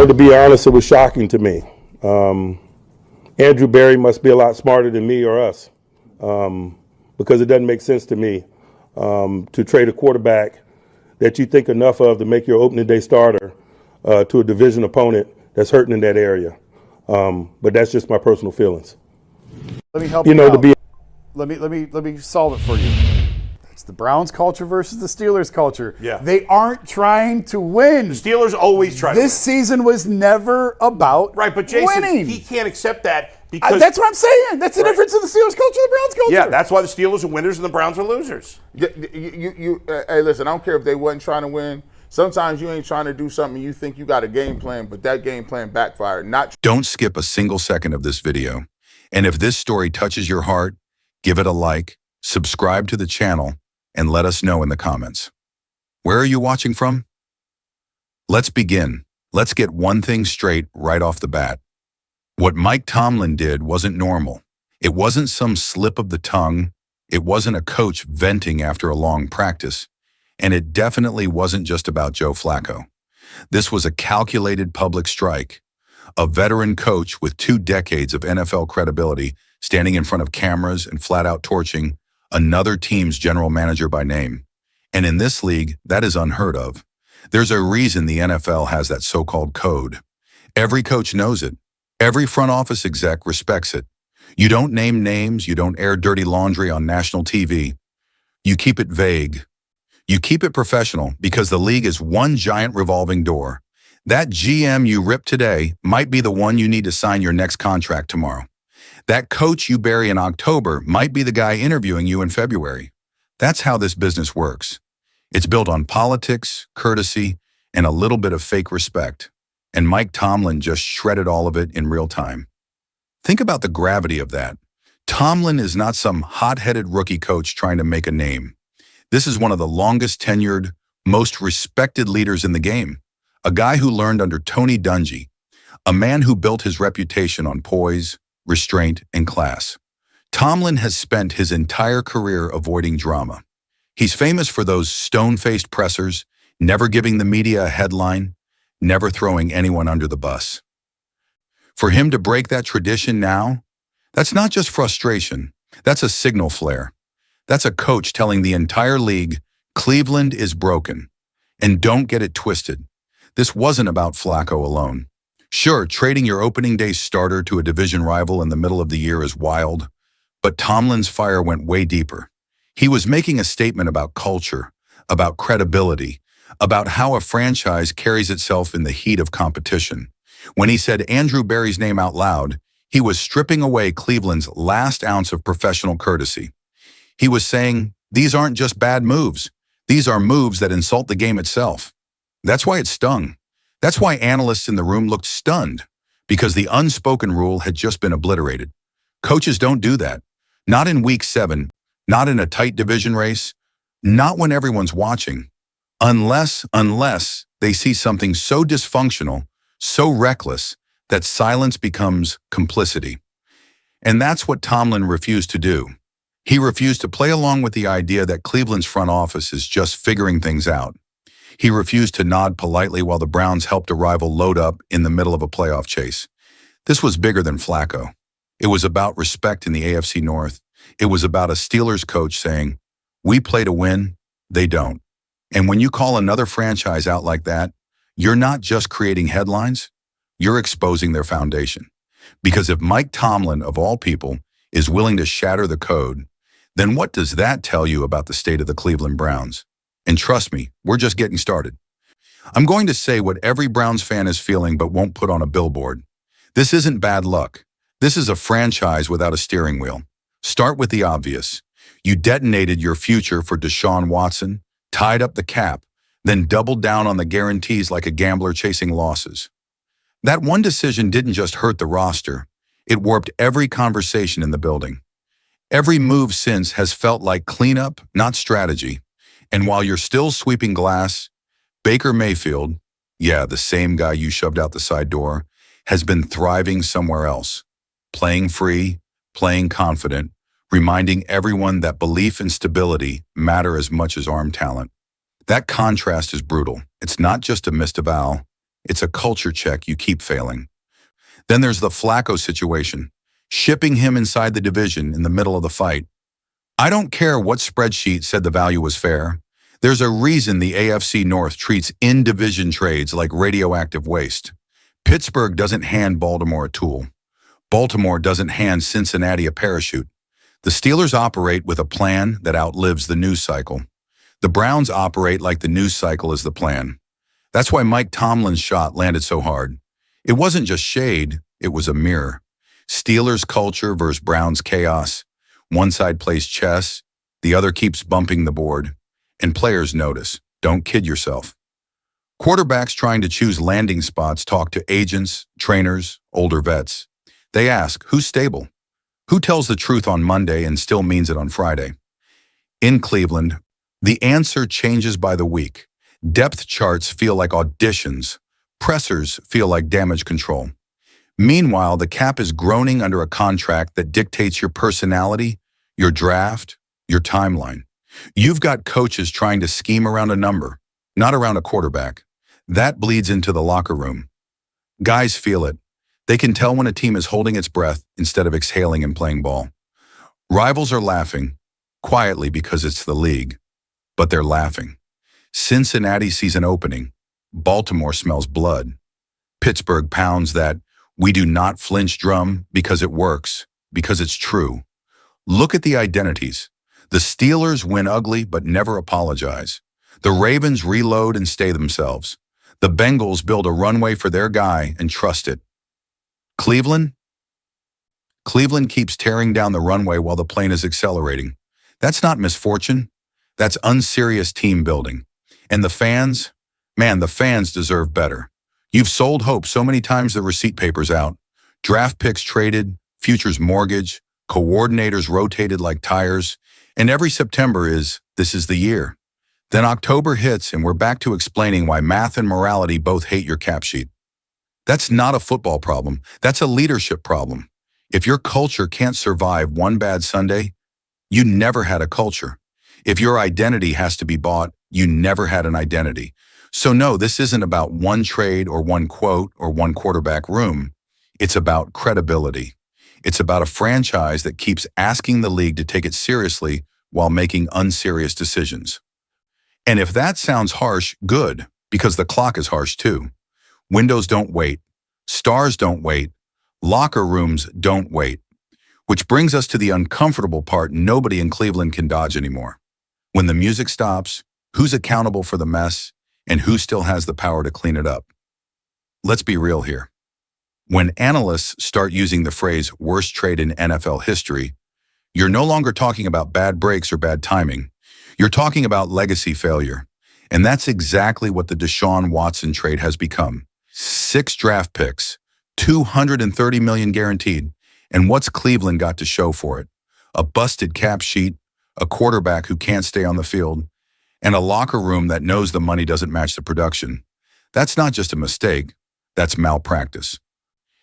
to be honest, it was shocking to me. Andrew Berry must be a lot smarter than me or us, because it doesn't make sense to me to trade a quarterback that you think enough of to make your opening day starter to a division opponent that's hurting in that area. But that's just my personal feelings. Let me help you out. Let me solve it for you. It's the Browns culture versus the Steelers culture. Yeah. They aren't trying to win. The Steelers always try to win. This season was never about right, but Jason, winning. He can't accept that because that's what I'm saying. That's the difference in the Steelers culture and the Browns culture. Yeah, that's why the Steelers are winners and the Browns are losers. Hey, listen, I don't care if they wasn't trying to win. Sometimes you ain't trying to do something, you think you got a game plan, but that game plan backfired. Don't skip a single second of this video. And if this story touches your heart, give it a like, subscribe to the channel, and let us know in the comments. Where are you watching from? Let's begin. Let's get one thing straight right off the bat. What Mike Tomlin did wasn't normal. It wasn't some slip of the tongue. It wasn't a coach venting after a long practice. And it definitely wasn't just about Joe Flacco. This was a calculated public strike. A veteran coach with 2 decades of NFL credibility standing in front of cameras and flat out torching another team's general manager by name. And in this league, that is unheard of. There's a reason the NFL has that so-called code. Every coach knows it. Every front office exec respects it. You don't name names, you don't air dirty laundry on national TV. You keep it vague. You keep it professional because the league is one giant revolving door. That GM you rip today might be the one you need to sign your next contract tomorrow. That coach you bury in October might be the guy interviewing you in February. That's how this business works. It's built on politics, courtesy, and a little bit of fake respect. And Mike Tomlin just shredded all of it in real time. Think about the gravity of that. Tomlin is not some hot-headed rookie coach trying to make a name. This is one of the longest tenured, most respected leaders in the game. A guy who learned under Tony Dungy, a man who built his reputation on poise, restraint, and class. Tomlin has spent his entire career avoiding drama. He's famous for those stone-faced pressers, never giving the media a headline, never throwing anyone under the bus. For him to break that tradition now, that's not just frustration, that's a signal flare. That's a coach telling the entire league, Cleveland is broken. And don't get it twisted. This wasn't about Flacco alone. Sure, trading your opening day starter to a division rival in the middle of the year is wild, but Tomlin's fire went way deeper. He was making a statement about culture, about credibility, about how a franchise carries itself in the heat of competition. When he said Andrew Berry's name out loud, he was stripping away Cleveland's last ounce of professional courtesy. He was saying, these aren't just bad moves. These are moves that insult the game itself. That's why it stung. That's why analysts in the room looked stunned, because the unspoken rule had just been obliterated. Coaches don't do that. Not in week 7, not in a tight division race, not when everyone's watching. Unless they see something so dysfunctional, so reckless, that silence becomes complicity. And that's what Tomlin refused to do. He refused to play along with the idea that Cleveland's front office is just figuring things out. He refused to nod politely while the Browns helped a rival load up in the middle of a playoff chase. This was bigger than Flacco. It was about respect in the AFC North. It was about a Steelers coach saying, we play to win, they don't. And when you call another franchise out like that, you're not just creating headlines, you're exposing their foundation. Because if Mike Tomlin, of all people, is willing to shatter the code, then what does that tell you about the state of the Cleveland Browns? And trust me, we're just getting started. I'm going to say what every Browns fan is feeling but won't put on a billboard. This isn't bad luck. This is a franchise without a steering wheel. Start with the obvious. You detonated your future for Deshaun Watson, tied up the cap, then doubled down on the guarantees like a gambler chasing losses. That one decision didn't just hurt the roster. It warped every conversation in the building. Every move since has felt like cleanup, not strategy. And while you're still sweeping glass, Baker Mayfield, yeah, the same guy you shoved out the side door, has been thriving somewhere else. Playing free, playing confident, reminding everyone that belief and stability matter as much as arm talent. That contrast is brutal. It's not just a missed eval, It's a culture check you keep failing. Then there's the Flacco situation, shipping him inside the division in the middle of the fight. I don't care what spreadsheet said the value was fair. There's a reason the AFC North treats in-division trades like radioactive waste. Pittsburgh doesn't hand Baltimore a tool. Baltimore doesn't hand Cincinnati a parachute. The Steelers operate with a plan that outlives the news cycle. The Browns operate like the news cycle is the plan. That's why Mike Tomlin's shot landed so hard. It wasn't just shade, it was a mirror. Steelers culture versus Browns chaos. One side plays chess, the other keeps bumping the board. And players notice. Don't kid yourself. Quarterbacks trying to choose landing spots talk to agents, trainers, older vets. They ask, who's stable? Who tells the truth on Monday and still means it on Friday? In Cleveland, the answer changes by the week. Depth charts feel like auditions. Pressers feel like damage control. Meanwhile, the cap is groaning under a contract that dictates your personality, your draft, your timeline. You've got coaches trying to scheme around a number, not around a quarterback. That bleeds into the locker room. Guys feel it. They can tell when a team is holding its breath instead of exhaling and playing ball. Rivals are laughing, quietly because it's the league, but they're laughing. Cincinnati sees an opening. Baltimore smells blood. Pittsburgh pounds that we do not flinch drum because it works, because it's true. Look at the identities. The Steelers win ugly but never apologize. The Ravens reload and stay themselves. The Bengals build a runway for their guy and trust it. Cleveland keeps tearing down the runway while the plane is accelerating. That's not misfortune. That's unserious team building. And the fans, man, the fans deserve better. You've sold hope so many times the receipt paper's out. Draft picks traded, futures mortgaged, coordinators rotated like tires, and every September this is the year. Then October hits and we're back to explaining why math and morality both hate your cap sheet. That's not a football problem. That's a leadership problem. If your culture can't survive one bad Sunday, you never had a culture. If your identity has to be bought, you never had an identity. So no, this isn't about one trade or one quote or one quarterback room. It's about credibility. It's about a franchise that keeps asking the league to take it seriously while making unserious decisions. And if that sounds harsh, good, because the clock is harsh too. Windows don't wait. Stars don't wait. Locker rooms don't wait. Which brings us to the uncomfortable part nobody in Cleveland can dodge anymore. When the music stops, who's accountable for the mess, and who still has the power to clean it up? Let's be real here. When analysts start using the phrase worst trade in NFL history, you're no longer talking about bad breaks or bad timing. You're talking about legacy failure. And that's exactly what the Deshaun Watson trade has become. 6 draft picks, $230 million guaranteed. And what's Cleveland got to show for it? A busted cap sheet, a quarterback who can't stay on the field, and a locker room that knows the money doesn't match the production. That's not just a mistake, that's malpractice.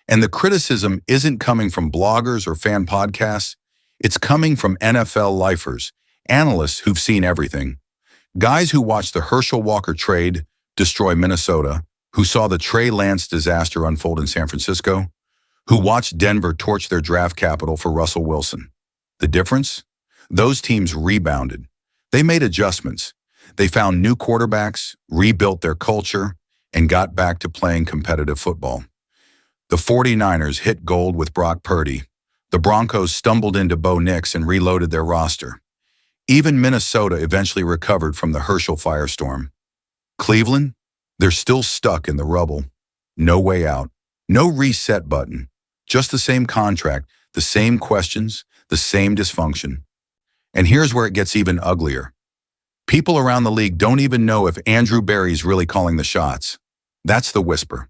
And the criticism isn't coming from bloggers or fan podcasts. It's coming from NFL lifers, analysts who've seen everything. Guys who watched the Herschel Walker trade destroy Minnesota, who saw the Trey Lance disaster unfold in San Francisco, who watched Denver torch their draft capital for Russell Wilson. The difference? Those teams rebounded. They made adjustments. They found new quarterbacks, rebuilt their culture, and got back to playing competitive football. The 49ers hit gold with Brock Purdy. The Broncos stumbled into Bo Nix and reloaded their roster. Even Minnesota eventually recovered from the Herschel firestorm. Cleveland? They're still stuck in the rubble. No way out. No reset button. Just the same contract, the same questions, the same dysfunction. And here's where it gets even uglier. People around the league don't even know if Andrew Berry's really calling the shots. That's the whisper.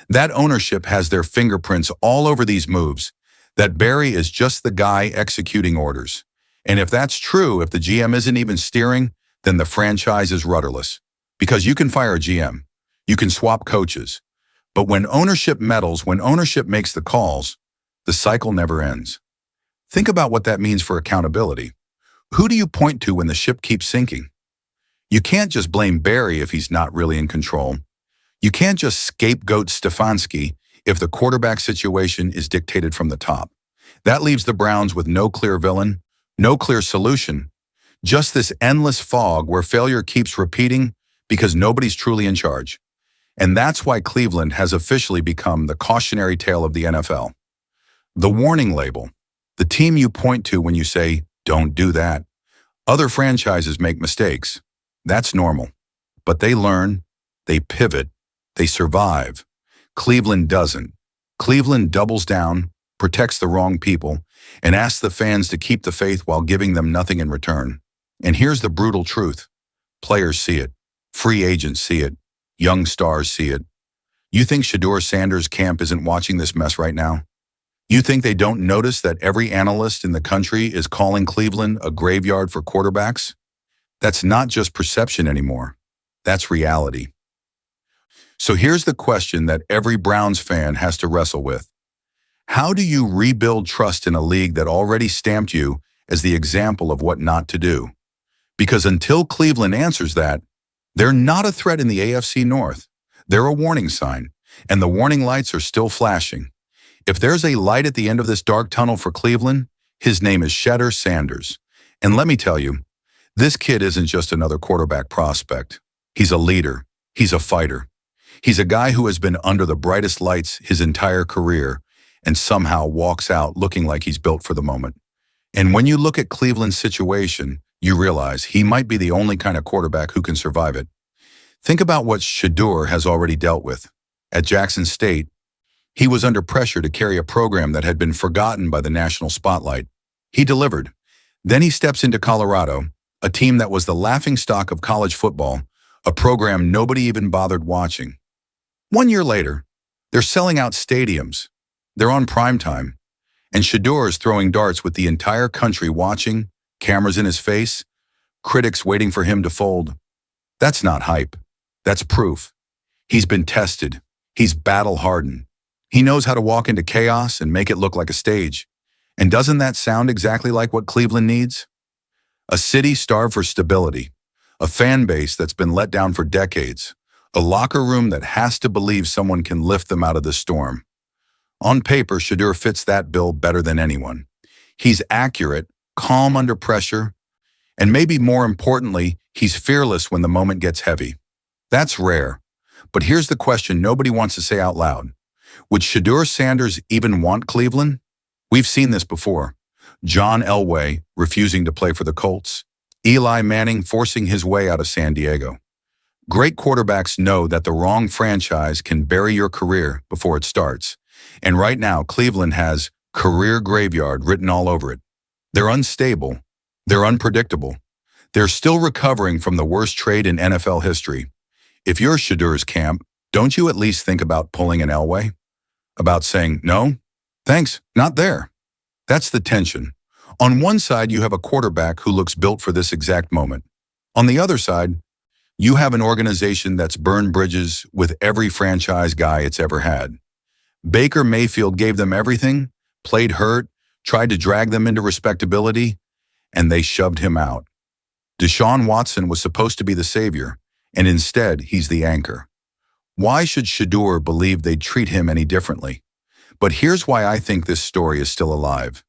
That ownership has their fingerprints all over these moves. That Berry is just the guy executing orders. And if that's true, if the GM isn't even steering, then the franchise is rudderless. Because you can fire a GM. You can swap coaches. But when ownership meddles, when ownership makes the calls, the cycle never ends. Think about what that means for accountability. Who do you point to when the ship keeps sinking? You can't just blame Berry if he's not really in control. You can't just scapegoat Stefanski if the quarterback situation is dictated from the top. That leaves the Browns with no clear villain, no clear solution, just this endless fog where failure keeps repeating because nobody's truly in charge. And that's why Cleveland has officially become the cautionary tale of the NFL. The warning label, the team you point to when you say, "Don't do that." Other franchises make mistakes. That's normal. But they learn, they pivot, they survive. Cleveland doesn't. Cleveland doubles down, protects the wrong people, and asks the fans to keep the faith while giving them nothing in return. And here's the brutal truth. Players see it. Free agents see it. Young stars see it. You think Shedeur Sanders' camp isn't watching this mess right now? You think they don't notice that every analyst in the country is calling Cleveland a graveyard for quarterbacks? That's not just perception anymore. That's reality. So here's the question that every Browns fan has to wrestle with. How do you rebuild trust in a league that already stamped you as the example of what not to do? Because until Cleveland answers that, they're not a threat in the AFC North. They're a warning sign, and the warning lights are still flashing. If there's a light at the end of this dark tunnel for Cleveland, his name is Shedeur Sanders. And let me tell you, this kid isn't just another quarterback prospect. He's a leader. He's a fighter. He's a guy who has been under the brightest lights his entire career and somehow walks out looking like he's built for the moment. And when you look at Cleveland's situation, you realize he might be the only kind of quarterback who can survive it. Think about what Shedeur has already dealt with. At Jackson State, he was under pressure to carry a program that had been forgotten by the national spotlight. He delivered. Then he steps into Colorado, a team that was the laughingstock of college football, a program nobody even bothered watching. 1 year later, they're selling out stadiums. They're on primetime. And Shedeur is throwing darts with the entire country watching, cameras in his face, critics waiting for him to fold. That's not hype. That's proof. He's been tested. He's battle-hardened. He knows how to walk into chaos and make it look like a stage. And doesn't that sound exactly like what Cleveland needs? A city starved for stability, a fan base that's been let down for decades, a locker room that has to believe someone can lift them out of the storm. On paper, Shedeur fits that bill better than anyone. He's accurate, calm under pressure, and maybe more importantly, he's fearless when the moment gets heavy. That's rare. But here's the question nobody wants to say out loud. Would Shedeur Sanders even want Cleveland? We've seen this before. John Elway refusing to play for the Colts. Eli Manning forcing his way out of San Diego. Great quarterbacks know that the wrong franchise can bury your career before it starts. And right now, Cleveland has career graveyard written all over it. They're unstable. They're unpredictable. They're still recovering from the worst trade in NFL history. If you're Shedeur's camp, don't you at least think about pulling an Elway? About saying, no, thanks, not there. That's the tension. On one side, you have a quarterback who looks built for this exact moment. On the other side, you have an organization that's burned bridges with every franchise guy it's ever had. Baker Mayfield gave them everything, played hurt, tried to drag them into respectability, and they shoved him out. Deshaun Watson was supposed to be the savior, and instead, he's the anchor. Why should Shedeur believe they'd treat him any differently? But here's why I think this story is still alive.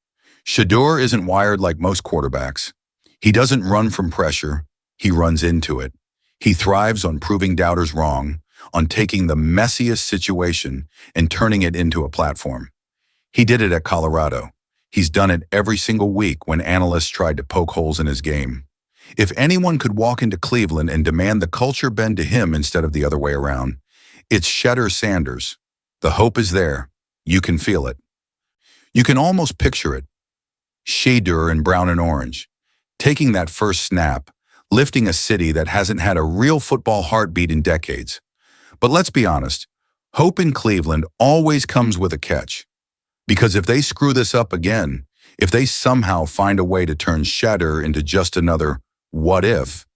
Shedeur isn't wired like most quarterbacks. He doesn't run from pressure, he runs into it. He thrives on proving doubters wrong, on taking the messiest situation and turning it into a platform. He did it at Colorado. He's done it every single week when analysts tried to poke holes in his game. If anyone could walk into Cleveland and demand the culture bend to him instead of the other way around, it's Shedeur Sanders. The hope is there. You can feel it. You can almost picture it. Shedeur in brown and orange, taking that first snap, lifting a city that hasn't had a real football heartbeat in decades. But let's be honest, hope in Cleveland always comes with a catch. Because if they screw this up again, if they somehow find a way to turn Shedeur into just another what if,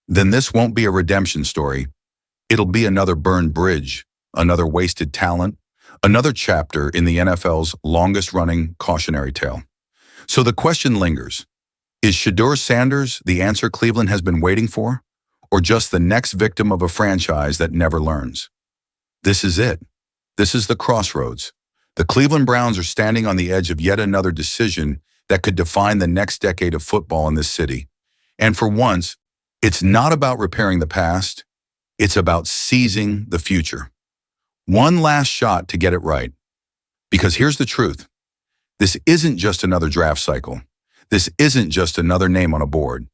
then this won't be a redemption story. It'll be another burned bridge, another wasted talent, another chapter in the NFL's longest-running cautionary tale. So the question lingers. Is Shedeur Sanders the answer Cleveland has been waiting for, or just the next victim of a franchise that never learns? This is it. This is the crossroads. The Cleveland Browns are standing on the edge of yet another decision that could define the next decade of football in this city. And for once, it's not about repairing the past. It's about seizing the future. One last shot to get it right. Because here's the truth. This isn't just another draft cycle. This isn't just another name on a board.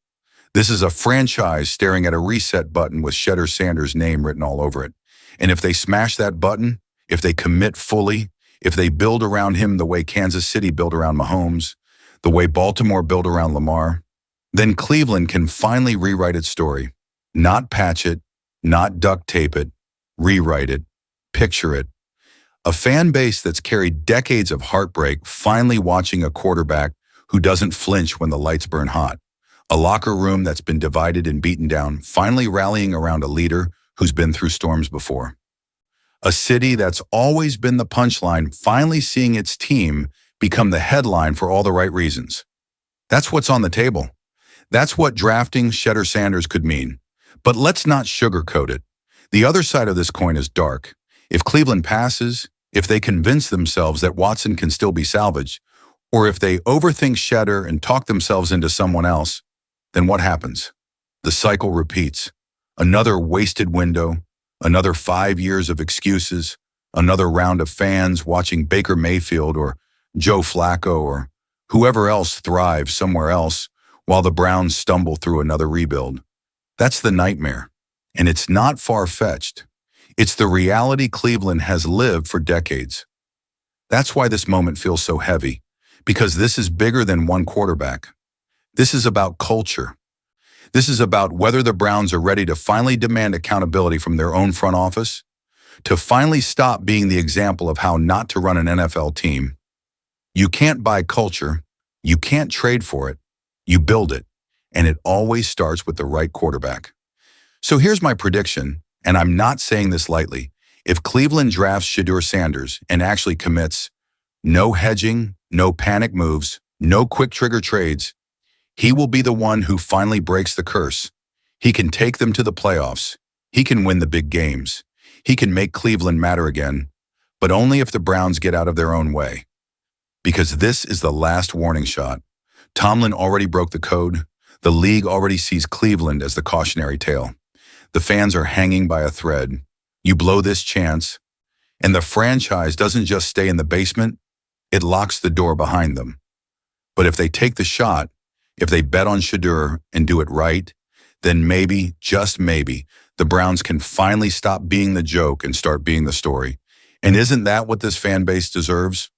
This is a franchise staring at a reset button with Shedeur Sanders' name written all over it. And if they smash that button, if they commit fully, if they build around him the way Kansas City built around Mahomes, the way Baltimore built around Lamar, then Cleveland can finally rewrite its story. Not patch it, not duct tape it, rewrite it, picture it. A fan base that's carried decades of heartbreak finally watching a quarterback who doesn't flinch when the lights burn hot. A locker room that's been divided and beaten down, finally rallying around a leader who's been through storms before. A city that's always been the punchline, finally seeing its team become the headline for all the right reasons. That's what's on the table. That's what drafting Shedeur Sanders could mean. But let's not sugarcoat it. The other side of this coin is dark. If Cleveland passes, if they convince themselves that Watson can still be salvaged, or if they overthink Shedeur and talk themselves into someone else, then what happens? The cycle repeats. Another wasted window, another 5 years of excuses, another round of fans watching Baker Mayfield or Joe Flacco or whoever else thrive somewhere else while the Browns stumble through another rebuild. That's the nightmare. And it's not far-fetched. It's the reality Cleveland has lived for decades. That's why this moment feels so heavy, because this is bigger than one quarterback. This is about culture. This is about whether the Browns are ready to finally demand accountability from their own front office, to finally stop being the example of how not to run an NFL team. You can't buy culture. You can't trade for it. You build it. And it always starts with the right quarterback. So here's my prediction, and I'm not saying this lightly. If Cleveland drafts Shedeur Sanders and actually commits, no hedging, no panic moves, no quick trigger trades, he will be the one who finally breaks the curse. He can take them to the playoffs. He can win the big games. He can make Cleveland matter again, but only if the Browns get out of their own way. Because this is the last warning shot. Tomlin already broke the code. The league already sees Cleveland as the cautionary tale. The fans are hanging by a thread. You blow this chance, and the franchise doesn't just stay in the basement, it locks the door behind them. But if they take the shot, if they bet on Shedeur and do it right, then maybe, just maybe, the Browns can finally stop being the joke and start being the story. And isn't that what this fan base deserves?